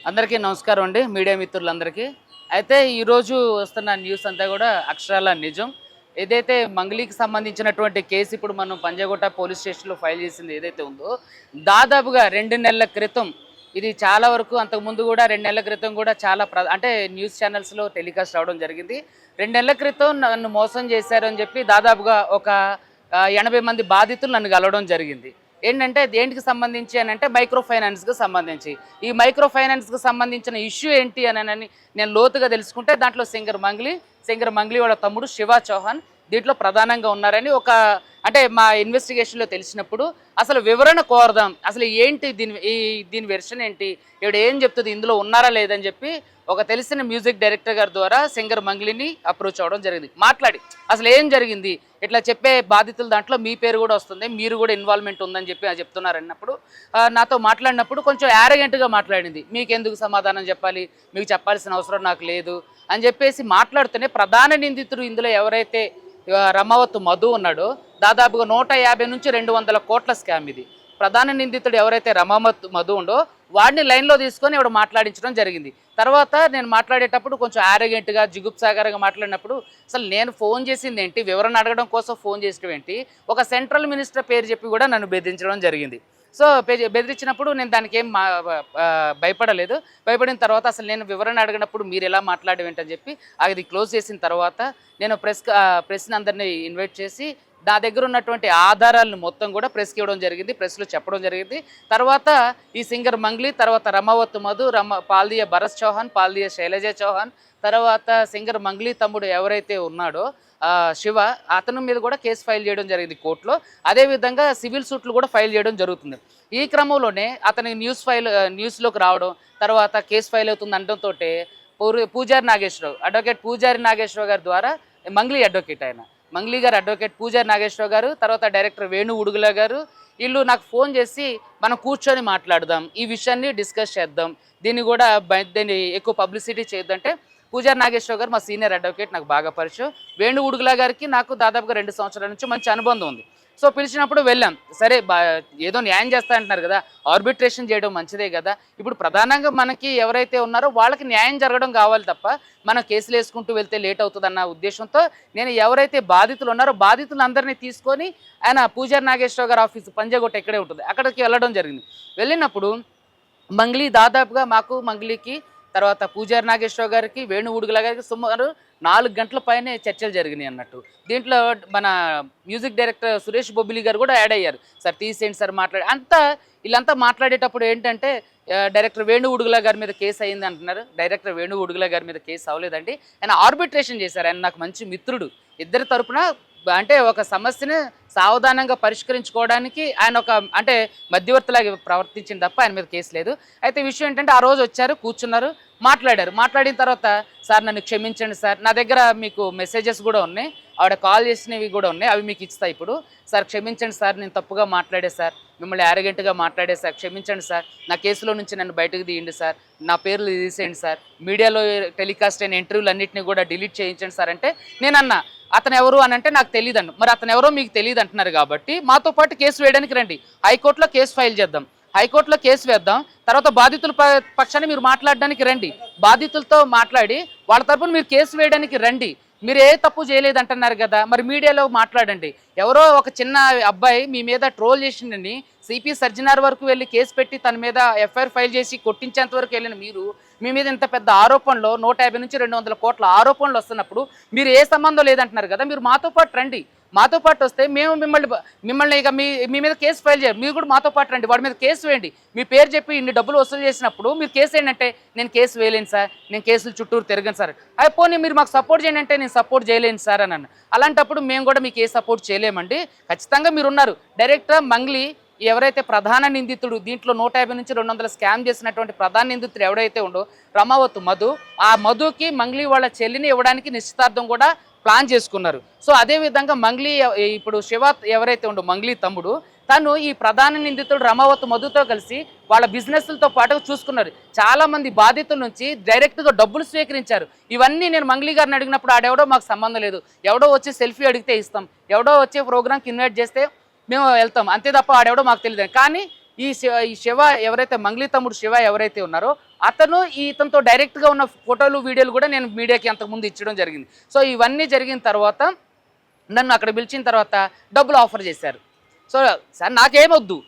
అందరికీ నమస్కారం అండి, మీడియా మిత్రులందరికీ. అయితే ఈరోజు వస్తున్న న్యూస్ అంతా కూడా అక్షరాల నిజం. ఏదైతే మంగ్లీకి సంబంధించినటువంటి కేసు ఇప్పుడు మనం పంజాగుట్ట పోలీస్ స్టేషన్లో ఫైల్ చేసింది ఏదైతే ఉందో, దాదాపుగా 2 నెలల క్రితం ఇది చాలా వరకు అంతకుముందు కూడా 2 నెలల క్రితం కూడా చాలా అంటే న్యూస్ ఛానల్స్లో టెలికాస్ట్ అవడం జరిగింది. 2 నెలల క్రితం నన్ను మోసం చేశారు అని చెప్పి దాదాపుగా ఒక 80 మంది బాధితులు నన్ను కలవడం జరిగింది. ఏంటంటే దేనికి సంబంధించి అని అంటే మైక్రో ఫైనాన్స్కి సంబంధించి. ఈ మైక్రో ఫైనాన్స్కి సంబంధించిన ఇష్యూ ఏంటి అని నేను లోతుగా తెలుసుకుంటే దాంట్లో సింగర్ మంగ్లీ వాళ్ళ తమ్ముడు శివ చౌహాన్ దీంట్లో ప్రధానంగా ఉన్నారని ఒక అంటే మా ఇన్వెస్టిగేషన్లో తెలిసినప్పుడు అసలు వివరణ కోరదాం, అసలు ఏంటి దీని వెర్షన్ ఏంటి, ఈవిడ ఏం చెప్తుంది, ఇందులో ఉన్నారా లేదని చెప్పి ఒక తెలిసిన మ్యూజిక్ డైరెక్టర్ గారి ద్వారా సింగర్ మంగ్లీని అప్రోచ్ అవ్వడం జరిగింది. మాట్లాడి అసలు ఏం జరిగింది, ఇట్లా చెప్పే బాధితుల దాంట్లో మీ పేరు కూడా వస్తుంది, మీరు కూడా ఇన్వాల్వ్మెంట్ ఉందని చెప్పి చెప్తున్నారు అన్నప్పుడు నాతో మాట్లాడినప్పుడు కొంచెం యారగెంట్గా మాట్లాడింది. మీకెందుకు సమాధానం చెప్పాలి, మీకు చెప్పాల్సిన అవసరం నాకు లేదు అని చెప్పేసి మాట్లాడుతూనే ప్రధాన నిందితుడు ఇందులో ఎవరైతే రమావత్ మధు ఉన్నాడో దాదాపుగా 150 నుంచి 200 కోట్ల స్కామ్ ఇది. ప్రధాన నిందితుడు ఎవరైతే రమావత్ మధు ఉండో వాడిని లైన్లో తీసుకొని ఇవిడ మాట్లాడించడం జరిగింది. తర్వాత నేను మాట్లాడేటప్పుడు కొంచెం ఆరోగెంట్గా జిగుప్సాగరంగా మాట్లాడినప్పుడు అసలు నేను ఫోన్ చేసింది ఏంటి, వివరణ అడగడం కోసం ఫోన్ చేసడం ఏంటి, ఒక సెంట్రల్ మినిస్టర్ పేరు చెప్పి కూడా నన్ను బెదిరించడం జరిగింది. సో బెదిరించినప్పుడు నేను దానికి ఏం భయపడలేదు. భయపడిన తర్వాత అసలు నేను వివరణ అడిగినప్పుడు మీరు ఎలా మాట్లాడేంటని చెప్పి అది క్లోజ్ చేసిన తర్వాత నేను ప్రెస్ని అందరినీ ఇన్వైట్ చేసి నా దగ్గర ఉన్నటువంటి ఆధారాలను మొత్తం కూడా ప్రెస్కి ఇవ్వడం జరిగింది, ప్రెస్లో చెప్పడం జరిగింది. తర్వాత ఈ సింగర్ మంగ్లీ, తర్వాత రమావత్ మధు, పాల్దియ భరత్ చౌహాన్, పాల్దియ శైలజ చౌహాన్, తర్వాత సింగర్ మంగ్లీ తమ్ముడు ఎవరైతే ఉన్నాడో శివ, అతని మీద కూడా కేసు ఫైల్ చేయడం జరిగింది కోర్టులో. అదేవిధంగా సివిల్ సూట్లు కూడా ఫైల్ చేయడం జరుగుతుంది. ఈ క్రమంలోనే అతని న్యూస్లోకి రావడం, తర్వాత కేసు ఫైల్ అవుతుంది అనడంతో పూజారి నాగేశ్వరరావు, అడ్వకేట్ పూజారి నాగేశ్వరరావు గారి ద్వారా మంగ్లీ అడ్వకేట్ మంగ్లీ గారు అడ్వకేట్ పూజారి నాగేశ్వరరావు గారు, తర్వాత డైరెక్టర్ వేణు ఉడుగుల గారు, వీళ్ళు నాకు ఫోన్ చేసి మనం కూర్చొని మాట్లాడదాం, ఈ విషయాన్ని డిస్కస్ చేద్దాం, దీన్ని కూడా దీన్ని ఎక్కువ పబ్లిసిటీ చేయొద్దంటే పూజారి నాగేశ్వరరావు గారు మా సీనియర్ అడ్వకేట్, నాకు బాగా పరిచయం. వేణు ఉడుగుల గారికి నాకు దాదాపుగా 2 సంవత్సరాల నుంచి మంచి అనుబంధం ఉంది. సో పిలిచినప్పుడు వెళ్ళాం. సరే ఏదో న్యాయం చేస్తా అంటున్నారు కదా, ఆర్బిట్రేషన్ చేయడం మంచిదే కదా. ఇప్పుడు ప్రధానంగా మనకి ఎవరైతే ఉన్నారో వాళ్ళకి న్యాయం జరగడం కావాలి తప్ప మనం కేసులు వేసుకుంటూ వెళ్తే లేట్ అవుతుందన్న ఉద్దేశంతో నేను ఎవరైతే బాధితులు ఉన్నారో బాధితులందరినీ తీసుకొని ఆయన పూజారి నాగేశ్వరరావు గారి ఆఫీసు పంజాగుట్ట ఎక్కడే ఉంటుంది అక్కడికి వెళ్ళడం జరిగింది. వెళ్ళినప్పుడు మంగ్లీ దాదాపుగా మంగ్లీకి తర్వాత పూజారి నాగేశ్వరరావు గారికి, వేణు ఉడుగుల గారికి సుమారు 4 గంటల పైనే చర్చలు జరిగినాయి అన్నట్టు. దీంట్లో మన మ్యూజిక్ డైరెక్టర్ సురేష్ బొబ్బిలి గారు కూడా యాడ్ అయ్యారు. సార్ తీసేయండి సార్ వీళ్ళంతా మాట్లాడేటప్పుడు ఏంటంటే డైరెక్టర్ వేణు ఉడుగుల గారి మీద కేసు అయింది అంటున్నారు. డైరెక్టర్ వేణు ఉడుగుల గారి మీద కేసు అవ్వలేదండి, ఆయన ఆర్బిట్రేషన్ చేశారు. ఆయన నాకు మంచి మిత్రుడు, ఇద్దరి తరపున అంటే ఒక సమస్యని సావధానంగా పరిష్కరించుకోవడానికి ఆయన ఒక అంటే మధ్యవర్తిలాగా ప్రవర్తించింది తప్ప ఆయన మీద కేసు లేదు. అయితే విషయం ఏంటంటే ఆ రోజు వచ్చారు, కూర్చున్నారు, మాట్లాడిన తర్వాత సార్ నన్ను క్షమించండి సార్, నా దగ్గర మీకు మెసేజెస్ కూడా ఉన్నాయి, ఆవిడ కాల్ చేసినవి కూడా ఉన్నాయి, అవి మీకు ఇస్తా ఇప్పుడు. సార్ క్షమించండి సార్, నేను తప్పుగా మాట్లాడే సార్, మిమ్మల్ని యారగెంట్గా మాట్లాడే సార్, క్షమించండి సార్, నా కేసులో నుంచి నన్ను బయటకు తీయండి సార్, నా పేర్లు తీసేయండి సార్, మీడియాలో టెలికాస్ట్ అయిన ఇంటర్వ్యూలు అన్నింటినీ కూడా డిలీట్ చేయించండి సార్ అంటే నేనన్నా అతను ఎవరు అని అంటే నాకు తెలియదండి. మరి అతను ఎవరో మీకు తెలియదు అంటున్నారు కాబట్టి మాతో పాటు కేసు వేయడానికి రండి, హైకోర్టులో కేసు ఫైల్ చేద్దాం, హైకోర్టులో కేసు వేద్దాం, తర్వాత బాధితుల పక్షాన్ని మీరు మాట్లాడడానికి రండి, బాధితులతో మాట్లాడి వాళ్ళ తరపున మీరు కేసు వేయడానికి రండి, మీరు ఏ తప్పు చేయలేదంటున్నారు కదా, మరి మీడియాలో మాట్లాడండి. ఎవరో ఒక చిన్న అబ్బాయి మీ మీద ట్రోల్ చేసిండని సిపి సర్జనార్ వరకు వెళ్ళి కేసు పెట్టి తన మీద ఎఫ్ఐఆర్ ఫైల్ చేసి కొట్టించేంత వరకు వెళ్ళిన మీరు మీ మీద ఇంత పెద్ద ఆరోపణలో 150 నుంచి 200 కోట్ల ఆరోపణలు వస్తున్నప్పుడు మీరు ఏ సంబంధం లేదంటున్నారు కదా, మీరు మాతో పాటు రండి, మాతో పాటు వస్తే మేము మిమ్మల్ని ఇక మీ మీద కేసు ఫైల్ చేయాలి, మీరు కూడా మాతో పాటు రండి, వాడి మీద కేసు వేయండి, మీ పేరు చెప్పి ఇన్ని డబ్బులు వసూలు చేసినప్పుడు మీరు కేసు ఏంటంటే నేను కేసు వేయలేను సార్, నేను కేసులు చుట్టూరు తిరగను సార్, అయిపోయి మీరు మాకు సపోర్ట్ చేయండి అంటే నేను సపోర్ట్ చేయలేను సార్ అని. అలాంటప్పుడు మేము కూడా మీకు ఏ సపోర్ట్ చేయలేమండి, ఖచ్చితంగా మీరు ఉన్నారు. డైరెక్టర్ మంగ్లీ ఎవరైతే ప్రధాన నిందితుడు దీంట్లో 150 నుంచి 200 స్కామ్ చేసినటువంటి ప్రధాన నిందితుడు ఎవరైతే ఉండో రమావత్ మధు, ఆ మధుకి మంగ్లీ వాళ్ళ చెల్లిని ఇవ్వడానికి నిశ్చితార్థం కూడా ప్లాన్ చేసుకున్నారు. సో అదేవిధంగా మంగ్లీ ఇప్పుడు శివ ఎవరైతే ఉండో మంగ్లీ తమ్ముడు, తను ఈ ప్రధాన నిందితుడు రమావత్ మధుతో కలిసి వాళ్ళ బిజినెస్లతో పాటు చూసుకున్నారు. చాలామంది బాధితుల నుంచి డైరెక్ట్గా డబ్బులు స్వీకరించారు. ఇవన్నీ నేను మంగ్లీ గారిని అడిగినప్పుడు ఆడెవడో మాకు సంబంధం లేదు, ఎవడో వచ్చి సెల్ఫీ అడిగితే ఇస్తాం, ఎవడో వచ్చే ప్రోగ్రామ్కి ఇన్వైట్ చేస్తే మేము వెళ్తాం, అంతే తప్ప ఆడెవడో మాకు తెలియదు. కానీ ఈ శివ ఎవరైతే మంగ్లీ తమ్ముడు శివ ఎవరైతే ఉన్నారో అతను ఇతనితో డైరెక్ట్గా ఉన్న ఫోటోలు వీడియోలు కూడా నేను మీడియాకి అంతకుముందు ఇచ్చడం జరిగింది. సో ఇవన్నీ జరిగిన తర్వాత నన్ను అక్కడ పిలిచిన తర్వాత డబ్బులు ఆఫర్ చేశారు. సో సార్ నాకేమొద్దు,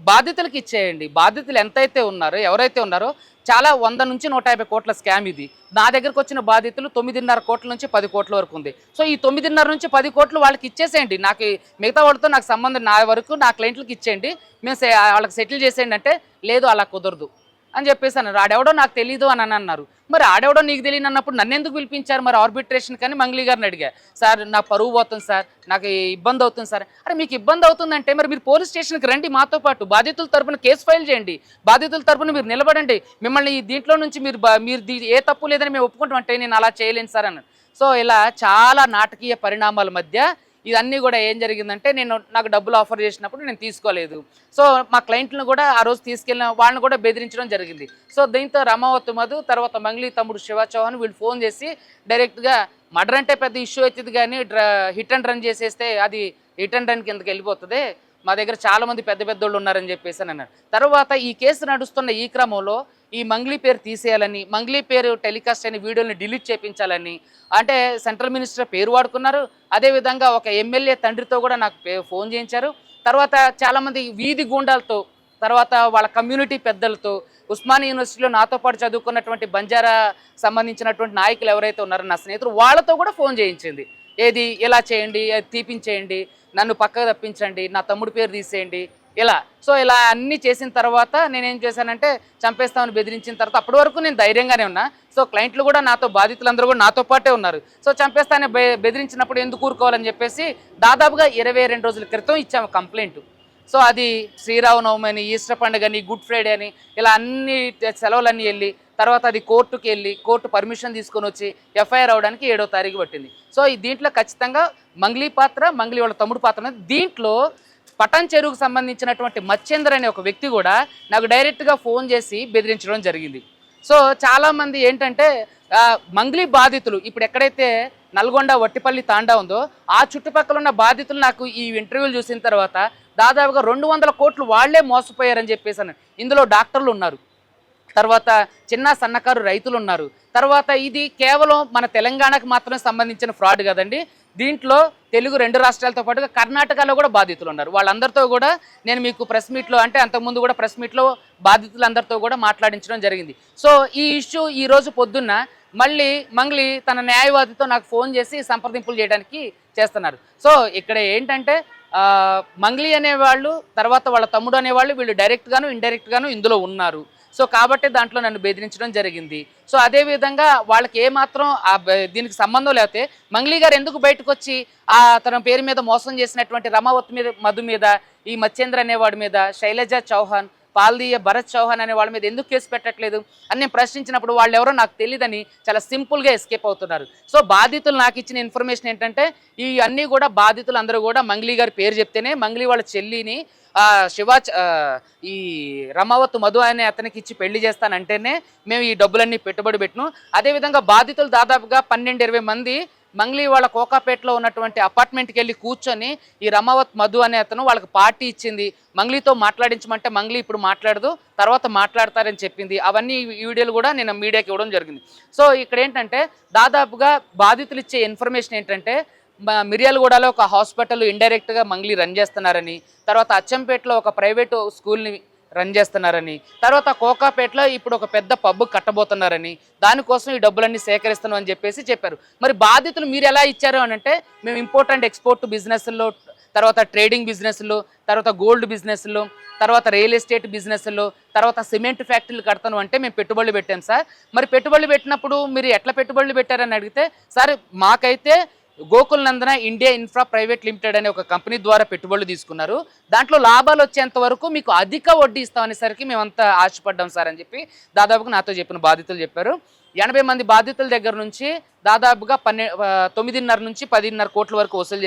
బాధితులకు ఇచ్చేయండి. బాధితులు ఎంతైతే ఉన్నారో ఎవరైతే ఉన్నారో చాలా 100 నుంచి 150 కోట్ల స్కామ్ ఇది. నా దగ్గరకు వచ్చిన బాధితులు 9.5 కోట్ల నుంచి 10 కోట్ల వరకు ఉంది. సో ఈ 9.5 నుంచి 10 కోట్లు వాళ్ళకి ఇచ్చేసేయండి, నాకు మిగతా వాళ్ళతో నాకు సంబంధం, నా వరకు నా క్లయింట్లకు ఇచ్చేయండి, మేము వాళ్ళకి సెటిల్ చేసేయండి అంటే, లేదు అలా కుదరదు అని చెప్పేసి అన్నారు. ఆడెవడో నాకు తెలియదు అని అన్నారు. మరి ఆడెవడో నీకు తెలియదు అన్నప్పుడు నన్ను ఎందుకు పిలిపించారు మరి ఆర్బిట్రేషన్ కానీ? మంగ్లీ గారిని అడిగా, సార్ నా పరువు పోతుంది సార్, నాకు ఇబ్బంది అవుతుంది సార్. అరే మీకు ఇబ్బంది అవుతుందంటే మరి మీరు పోలీస్ స్టేషన్కి రండి, మాతో పాటు బాధితుల తరపున కేసు ఫైల్ చేయండి, బాధితుల తరపున మీరు నిలబడండి, మిమ్మల్ని దీంట్లో నుంచి మీరు ఏ తప్పు లేదని మేము ఒప్పుకుంటామంటే నేను అలా చేయలేను సార్ అన్నాను. సో ఇలా చాలా నాటకీయ పరిణామాల మధ్య ఇవన్నీ కూడా ఏం జరిగిందంటే, నాకు డబ్బులు ఆఫర్ చేసినప్పుడు నేను తీసుకోలేదు. సో మా క్లయింట్లను కూడా ఆ రోజు తీసుకెళ్ళిన వాళ్ళని కూడా బెదిరించడం జరిగింది. సో దీంతో రమావత్ మధు తర్వాత మంగ్లీ తమ్ముడు శివ చౌహాన్ వీళ్ళు ఫోన్ చేసి డైరెక్ట్గా మర్డర్ అంటే పెద్ద ఇష్యూ అవుతుంది కానీ హిట్ అండ్ రన్ చేసేస్తే అది హిట్ అండ్ రన్ కిందకి వెళ్ళిపోతుంది, మా దగ్గర చాలామంది పెద్ద పెద్దోళ్ళు ఉన్నారని చెప్పేసి అని అన్నారు. తర్వాత ఈ కేసు నడుస్తున్న ఈ క్రమంలో ఈ మంగ్లీ పేరు తీసేయాలని, మంగ్లీ పేరు టెలికాస్ట్ అయిన వీడియోని డిలీట్ చేయించాలని, అంటే సెంట్రల్ మినిస్టర్ పేరు వాడుకున్నారు. అదేవిధంగా ఒక ఎమ్మెల్యే తండ్రితో కూడా నాకు ఫోన్ చేయించారు. తర్వాత చాలామంది వీధి గూండాలతో, తర్వాత వాళ్ళ కమ్యూనిటీ పెద్దలతో, ఉస్మానియా యూనివర్సిటీలో నాతో పాటు చదువుకున్నటువంటి బంజారా సంబంధించినటువంటి నాయకులు ఎవరైతే ఉన్నారో నా స్నేహితులు, వాళ్ళతో కూడా ఫోన్ చేయించింది. ఏది ఇలా చేయండి, అది తీపించేయండి, నన్ను పక్కకు తప్పించండి, నా తమ్ముడి పేరు తీసేయండి ఇలా. సో ఇలా అన్నీ చేసిన తర్వాత నేనేం చేశానంటే, చంపేస్తామని బెదిరించిన తర్వాత అప్పటి వరకు నేను ధైర్యంగానే ఉన్నా. సో క్లయింట్లు కూడా నాతో, బాధితులందరూ కూడా నాతో పాటే ఉన్నారు. సో చంపేస్తానే బెదిరించినప్పుడు ఎందుకు ఊరుకోవాలని చెప్పేసి దాదాపుగా 22 రోజుల క్రితం ఇచ్చాము కంప్లైంట్. సో అది శ్రీరామనవమి అని, ఈస్టర్ పండుగ అని, గుడ్ ఫ్రైడే అని ఇలా అన్ని సెలవులన్నీ వెళ్ళి తర్వాత అది కోర్టుకి వెళ్ళి కోర్టు పర్మిషన్ తీసుకొని వచ్చి ఎఫ్ఐఆర్ అవడానికి 7వ తారీఖు పట్టింది. సో ఈ దీంట్లో ఖచ్చితంగా మంగ్లీ పాత్ర, మంగ్లీ వాళ్ళ తమ్ముడు పాత్ర. దీంట్లో పటాన్ చెరువుకు సంబంధించినటువంటి మచ్చేందర్ అనే ఒక వ్యక్తి కూడా నాకు డైరెక్ట్గా ఫోన్ చేసి బెదిరించడం జరిగింది. సో చాలామంది ఏంటంటే మంగ్లీ బాధితులు ఇప్పుడు ఎక్కడైతే నల్గొండ వట్టిపల్లి తాండా ఉందో ఆ చుట్టుపక్కల ఉన్న బాధితులు నాకు ఈ ఇంటర్వ్యూలు చూసిన తర్వాత దాదాపుగా 200 కోట్లు వాళ్లే మోసపోయారని చెప్పేసాను. ఇందులో డాక్టర్లు ఉన్నారు, తర్వాత చిన్న సన్నకారు రైతులు ఉన్నారు, తర్వాత ఇది కేవలం మన తెలంగాణకు మాత్రమే సంబంధించిన ఫ్రాడ్ కదండి. దీంట్లో తెలుగు 2 రాష్ట్రాలతో పాటుగా కర్ణాటకలో కూడా బాధితులు ఉన్నారు. వాళ్ళందరితో కూడా నేను మీకు ప్రెస్ మీట్లో, అంటే అంతకుముందు కూడా ప్రెస్ మీట్లో బాధితులందరితో కూడా మాట్లాడించడం జరిగింది. సో ఈ ఇష్యూ ఈరోజు పొద్దున్న మళ్ళీ మంగ్లీ తన న్యాయవాదితో నాకు ఫోన్ చేసి సంప్రదింపులు చేయడానికి చేస్తున్నారు. సో ఇక్కడ ఏంటంటే మంగ్లీ అనేవాళ్ళు, తర్వాత వాళ్ళ తమ్ముడు అనేవాళ్ళు, వీళ్ళు డైరెక్ట్గాను ఇండైరెక్ట్గాను ఇందులో ఉన్నారు. సో కాబట్టి దాంట్లో నన్ను బెదిరించడం జరిగింది. సో అదేవిధంగా వాళ్ళకి ఏమాత్రం దీనికి సంబంధం లేకపోతే మంగ్లీ గారు ఎందుకు బయటకు వచ్చి తన పేరు మీద మోసం చేసినటువంటి రమావత్ మీద, మధు మీద, ఈ మచ్చేంద్ర అనేవాడి మీద, శైలజ చౌహాన్, పాల్దీయ భరత్ చౌహాన్ అనే వాళ్ళ మీద ఎందుకు కేసు పెట్టట్లేదు అని నేను ప్రశ్నించినప్పుడు వాళ్ళు ఎవరో నాకు తెలియదని చాలా సింపుల్గా ఎస్కేప్ అవుతున్నారు. సో బాధితులు నాకు ఇచ్చిన ఇన్ఫర్మేషన్ ఏంటంటే, ఈ అన్నీ కూడా బాధితులు అందరూ కూడా మంగ్లీ గారి పేరు చెప్తేనే మంగ్లీ వాళ్ళ చెల్లిని ఈ రమావత్ మధు అనే అతనికి ఇచ్చి పెళ్లి చేస్తానంటేనే మేము ఈ డబ్బులన్నీ పెట్టుబడి పెట్టినాం. అదేవిధంగా బాధితులు దాదాపుగా 12-20 మంది మంగ్లీ వాళ్ళ కోకాపేటలో ఉన్నటువంటి అపార్ట్మెంట్కి వెళ్ళి కూర్చొని ఈ రమావత్ మధు అనే అతను వాళ్ళకి పార్టీ ఇచ్చింది, మంగ్లీతో మాట్లాడించమంటే మంగ్లీ ఇప్పుడు మాట్లాడదు, తర్వాత మాట్లాడతారని చెప్పింది. అవన్నీ ఈ వీడియోలు కూడా నేను మీడియాకి ఇవ్వడం జరిగింది. సో ఇక్కడ ఏంటంటే దాదాపుగా బాధితులు ఇచ్చే ఇన్ఫర్మేషన్ ఏంటంటే, మిర్యాలగూడలో ఒక హాస్పిటల్ ఇండైరెక్ట్గా మంగ్లీ రన్ చేస్తున్నారని, తర్వాత అచ్చంపేటలో ఒక ప్రైవేటు స్కూల్ని రన్ చేస్తున్నారని, తర్వాత కోకాపేటలో ఇప్పుడు ఒక పెద్ద పబ్బు కట్టబోతున్నారని, దానికోసం ఈ డబ్బులన్నీ సేకరిస్తున్నాం అని చెప్పారు. మరి బాధితులు మీరు ఎలా ఇచ్చారు అని అంటే, మేము ఇంపోర్ట్ అండ్ ఎక్స్పోర్ట్ బిజినెస్లో, తర్వాత ట్రేడింగ్ బిజినెస్లో, తర్వాత గోల్డ్ బిజినెస్లో, తర్వాత రియల్ ఎస్టేట్ బిజినెస్లో, తర్వాత సిమెంట్ ఫ్యాక్టరీలు కడతాను అంటే మేము పెట్టుబడులు పెట్టాం సార్. మరి పెట్టుబడులు పెట్టినప్పుడు మీరు ఎట్లా పెట్టుబడులు పెట్టారని అడిగితే, సార్ మాకైతే గోకుల్ నందన ఇండియా ఇన్ఫ్రా ప్రైవేట్ లిమిటెడ్ అనే ఒక కంపెనీ ద్వారా పెట్టుబడులు తీసుకున్నారు, దాంట్లో లాభాలు వచ్చేంత వరకు మీకు అధిక వడ్డీ ఇస్తామనేసరికి మేమంతా ఆశపడ్డాం సార్ అని చెప్పి దాదాపుగా నాతో చెప్పిన బాధితులు చెప్పారు. 80 మంది బాధితుల దగ్గర నుంచి దాదాపుగా 9.5 నుంచి 10.5 కోట్ల వరకు వసూలు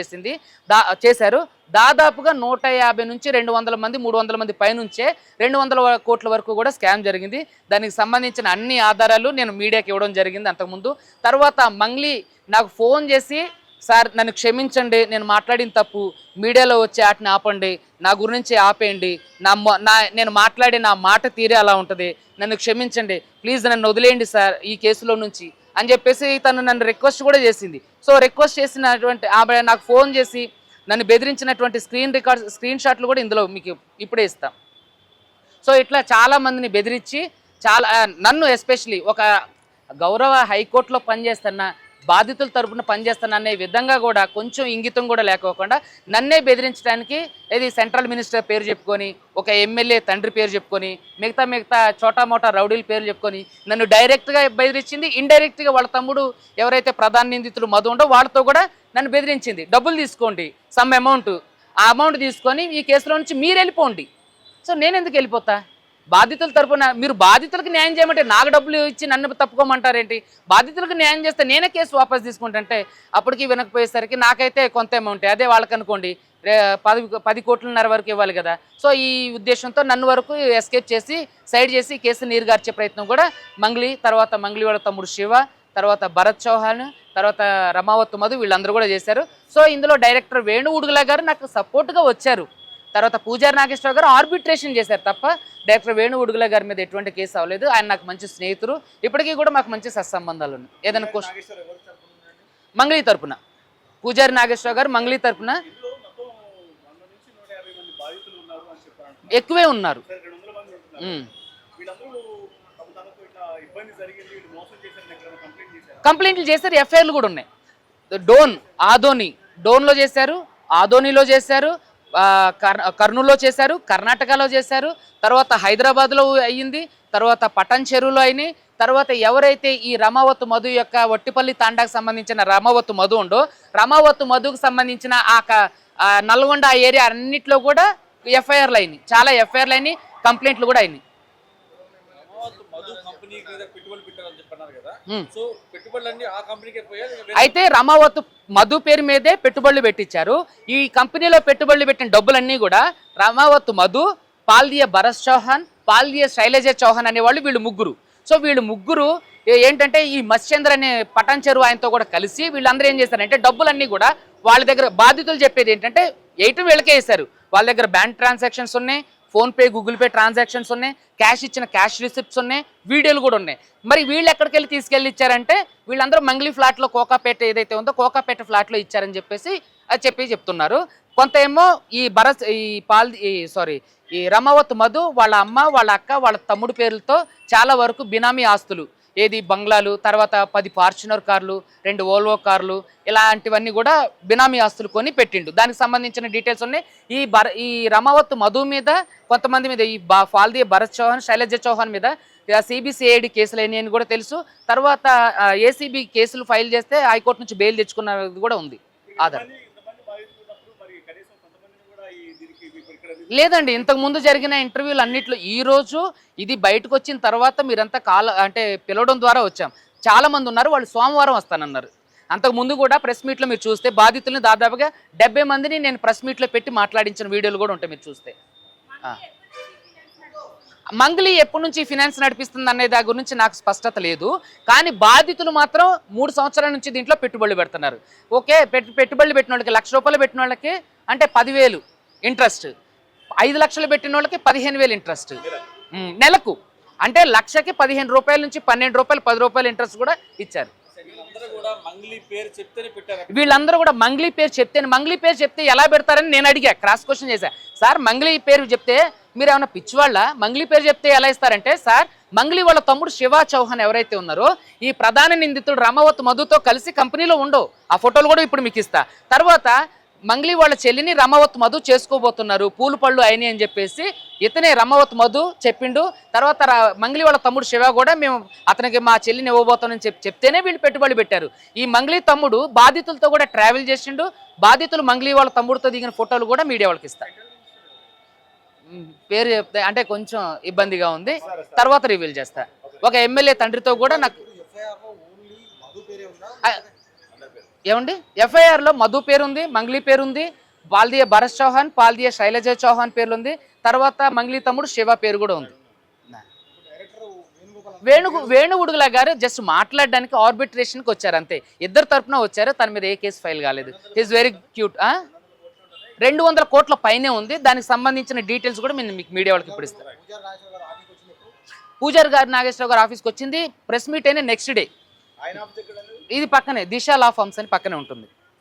చేశారు. దాదాపుగా 150 నుంచి 200 మంది, 300 మంది పైనుంచే 200 కోట్ల వరకు కూడా స్కామ్ జరిగింది. దానికి సంబంధించిన అన్ని ఆధారాలు నేను మీడియాకి ఇవ్వడం జరిగింది అంతకుముందు. తర్వాత మంగ్లీ నాకు ఫోన్ చేసి సార్ నన్ను క్షమించండి, నేను మాట్లాడిన తప్పు, మీడియాలో వచ్చి వాటిని ఆపండి, నా గురించి ఆపేయండి, నేను మాట్లాడే నా మాట తీరే అలా ఉంటుంది, నన్ను క్షమించండి, ప్లీజ్ నన్ను వదిలేయండి సార్ ఈ కేసులో నుంచి అని చెప్పేసి తను నన్ను రిక్వెస్ట్ కూడా చేసింది. సో రిక్వెస్ట్ చేసినటువంటి ఆమె నాకు ఫోన్ చేసి నన్ను బెదిరించినటువంటి స్క్రీన్ షాట్లు కూడా ఇందులో మీకు ఇప్పుడే ఇస్తాం. సో ఇట్లా చాలామందిని బెదిరించి నన్ను ఎస్పెషలీ ఒక గౌరవ హైకోర్టులో పనిచేస్తున్న బాధితుల తరపున పనిచేస్తాను అనే విధంగా కూడా కొంచెం ఇంగితం కూడా లేకోకుండా నన్నే బెదిరించడానికి ఇది సెంట్రల్ మినిస్టర్ పేరు చెప్పుకొని, ఒక ఎమ్మెల్యే తండ్రి పేరు చెప్పుకొని, మిగతా చోటా మోటా రౌడీల పేరు చెప్పుకొని నన్ను డైరెక్ట్గా బెదిరించింది. ఇండైరెక్ట్గా వాళ్ళ తమ్ముడు ఎవరైతే ప్రధాన నిందితులు మధు ఉండో వాళ్ళతో కూడా నన్ను బెదిరించింది. డబ్బులు తీసుకోండి, సమ్ అమౌంట్, ఆ అమౌంట్ తీసుకొని ఈ కేసులో నుంచి మీరు వెళ్ళిపోండి. సో నేను ఎందుకు వెళ్ళిపోతా? బాధితుల తరపున మీరు బాధితులకు న్యాయం చేయమంటే నాకు డబ్బులు ఇచ్చి నన్ను తప్పుకోమంటారేంటి? బాధితులకు న్యాయం చేస్తే నేనే కేసు వాపస్ తీసుకుంటుంటే అప్పటికి వినకపోయేసరికి నాకైతే కొంత అమౌంట్, అదే వాళ్ళకి అనుకోండి 10 కోట్లన్నర వరకు ఇవ్వాలి కదా. సో ఈ ఉద్దేశంతో నన్ను వరకు ఎస్కేప్ చేసి సైడ్ చేసి కేసు నీరుగార్చే ప్రయత్నం కూడా తర్వాత మంగ్లీ వాళ్ళ తమ్ముడు శివ, తర్వాత భరత్ చౌహాన్, తర్వాత రమావత్ మధు వీళ్ళందరూ కూడా చేశారు. సో ఇందులో డైరెక్టర్ వేణు ఉడుగుల గారు నాకు సపోర్ట్గా వచ్చారు. తర్వాత పూజారి నాగేశ్వరరావు గారు ఆర్బిట్రేషన్ చేశారు తప్ప డైరెక్టర్ వేణు ఉడుగుల గారి మీద ఎటువంటి కేసు అవ్వలేదు. ఆయన నాకు మంచి స్నేహితులు, ఇప్పటికీ కూడా మాకు మంచి సత్సంబంధాలు ఉన్నాయి. ఏదైనా మంగ్లీ తరపున పూజారి నాగేశ్వరరావు గారు మంగ్లీ తరపున ఎక్కువే ఉన్నారు. కంప్లైంట్లు చేశారు, ఎఫ్ఐఆర్లు కూడా ఉన్నాయి. డోన్లో చేశారు, ఆదోనిలో చేశారు, కర్నూలులో చేశారు, కర్ణాటకలో చేశారు, తర్వాత హైదరాబాద్లో అయ్యింది, తర్వాత పటన్ చెరువులో అయినాయి. తర్వాత ఎవరైతే ఈ రమావత్ మధు యొక్క వట్టిపల్లి తాండాకు సంబంధించిన రమావత్ మధు ఉండో రమావత్ మధుకు సంబంధించిన నల్గొండ ఏరియా అన్నిట్లో కూడా ఎఫ్ఐఆర్లు అయినాయి, చాలా ఎఫ్ఐఆర్లు అయినాయి, కంప్లైంట్లు కూడా అయినాయి. అయితే రమావత్ మధు పేరు మీదే పెట్టుబడులు పెట్టించారు. ఈ కంపెనీలో పెట్టుబడులు పెట్టిన డబ్బులన్నీ కూడా రమావత్ మధు, పాల్దియ భరత్ చౌహాన్, పాల్దియ శైలజ చౌహాన్ అనేవాళ్ళు వీళ్ళు ముగ్గురు. సో వీళ్ళు ముగ్గురు ఏంటంటే ఈ మత్స్యేంద్ర అనే పటాన్ చెరువు ఆయనతో కూడా కలిసి వీళ్ళందరూ ఏం చేశారంటే డబ్బులన్నీ కూడా వాళ్ళ దగ్గర బాధితులు చెప్పేది ఏంటంటే వీళ్ళకే వేశారు. వాళ్ళ దగ్గర బ్యాంక్ ట్రాన్సాక్షన్స్ ఉన్నాయి, ఫోన్పే, గూగుల్ పే ట్రాన్సాక్షన్స్ ఉన్నాయి, క్యాష్ ఇచ్చిన క్యాష్ రిసిప్ట్స్ ఉన్నాయి, వీడియోలు కూడా ఉన్నాయి. మరి వీళ్ళు ఎక్కడికి వెళ్ళి తీసుకెళ్ళి ఇచ్చారంటే వీళ్ళందరూ మంగ్లీ ఫ్లాట్లో కోకాపేట ఏదైతే ఉందో కోకాపేట ఫ్లాట్లో ఇచ్చారని చెప్పేసి చెప్తున్నారు. కొంత ఏమో ఈ రమావత్ మధు వాళ్ళ అమ్మ, వాళ్ళ అక్క, వాళ్ళ తమ్ముడు పేర్లతో చాలా వరకు బినామీ ఆస్తులు, ఏది బంగ్లాలు, తర్వాత 10 ఫార్చునర్ కార్లు, 2 ఓల్వో కార్లు, ఇలాంటివన్నీ కూడా బినామీ ఆస్తులు కొని పెట్టిండు. దానికి సంబంధించిన డీటెయిల్స్ ఉన్నాయి. ఈ రమావత్ మధు మీద, కొంతమంది మీద, ఈ పాల్దియ భరత్ చౌహాన్, శైలజ చౌహాన్ మీద సిబిసిఐడి కేసులు అయినాయని కూడా తెలుసు. తర్వాత ఏసీబీ కేసులు ఫైల్ చేస్తే హైకోర్టు నుంచి బెయిల్ తెచ్చుకున్నది కూడా ఉంది ఆధార్. లేదండి, ఇంతకుముందు జరిగిన ఇంటర్వ్యూలు అన్నిట్లో ఈరోజు ఇది బయటకు వచ్చిన తర్వాత మీరంతా పిలవడం ద్వారా వచ్చాం. చాలామంది ఉన్నారు, వాళ్ళు సోమవారం వస్తానన్నారు. అంతకుముందు కూడా ప్రెస్ మీట్లో మీరు చూస్తే బాధితులను దాదాపుగా 70 మందిని నేను ప్రెస్ మీట్లో పెట్టి మాట్లాడించిన వీడియోలు కూడా ఉంటాయి మీరు చూస్తే. మంగ్లీ ఎప్పటి నుంచి ఫినాన్స్ నడిపిస్తుంది అనే దాని గురించి నాకు స్పష్టత లేదు. కానీ బాధితులు మాత్రం 3 సంవత్సరాల నుంచి దీంట్లో పెట్టుబడులు పెడుతున్నారు. ఓకే, పెట్టుబడులు పెట్టిన వాళ్ళకి ₹1,00,000 పెట్టిన వాళ్ళకి అంటే 10,000 ఇంట్రెస్ట్, 5 లక్షలు పెట్టిన వాళ్ళకి 15,000 ఇంట్రెస్ట్ నెలకు. అంటే లక్షకి ₹15 నుంచి ₹12, ₹10 ఇంట్రెస్ట్ కూడా ఇచ్చారు. వీళ్ళందరూ కూడా మంగ్లీ పేరు చెప్తే ఎలా పెడతారని నేను అడిగా, క్రాస్ క్వశ్చన్ చేశా. సార్ మంగ్లీ పేరు చెప్తే మీరు ఏమైనా పిచ్చివాళ్ళ? మంగ్లీ పేరు చెప్తే ఎలా ఇస్తారంటే, సార్ మంగ్లీ వాళ్ళ తమ్ముడు శివ చౌహాన్ ఎవరైతే ఉన్నారో ఈ ప్రధాన నిందితుడు రమావత్ మధుతో కలిసి కంపెనీలో ఉండవు, ఆ ఫోటోలు కూడా ఇప్పుడు మీకు ఇస్తా. తర్వాత మంగ్లీ వాళ్ళ చెల్లిని రమావత్ మధు చేసుకోబోతున్నారు, పూలు పళ్ళు అయినాయి అని చెప్పేసి ఇతనే రమావత్ మధు చెప్పిండు. తర్వాత మంగ్లీ వాళ్ళ తమ్ముడు శివ కూడా మేము అతనికి మా చెల్లిని ఇవ్వబోతానని చెప్తేనే వీళ్ళు పెట్టుబడి పెట్టారు. ఈ మంగ్లీ తమ్ముడు బాధితులతో కూడా ట్రావెల్ చేసిండు. బాధితులు మంగ్లీ వాళ్ళ తమ్ముడితో దిగిన ఫోటోలు కూడా మీడియా వాళ్ళకి ఇస్తారు. పేరు చెప్తే అంటే కొంచెం ఇబ్బందిగా ఉంది, తర్వాత రివీల్ చేస్తా. ఒక ఎమ్మెల్యే తండ్రితో కూడా నాకు ఏమండి ఎఫ్ఐఆర్లో మధు పేరుంది, మంగ్లీ పేరుంది, పాల్దియ భరత్ చౌహాన్, పాల్దియ శైలజ చౌహాన్ పేర్లు ఉంది. తర్వాత మంగ్లీ తమ్ముడు శివ పేరు కూడా ఉంది. వేణుగుడుగుల గారు జస్ట్ మాట్లాడడానికి ఆర్బిట్రేషన్కి వచ్చారు అంతే. ఇద్దరు తరపున వచ్చారు, తన మీద ఏ కేసు ఫైల్ కాలేదు. Is very cute. 200 కోట్ల పైనే ఉంది. దానికి సంబంధించిన డీటెయిల్స్ కూడా మీకు మీడియా వాళ్ళకి ఇప్పుడు ఇస్తారు. పూజారి గారు నాగేశ్వరరావు గారు ఆఫీస్కి వచ్చింది ప్రెస్ మీట్ అయినా నెక్స్ట్ డే. ఇది పక్కనే దిశా లా ఫార్మ్స్ అని పక్కనే ఉంటుంది.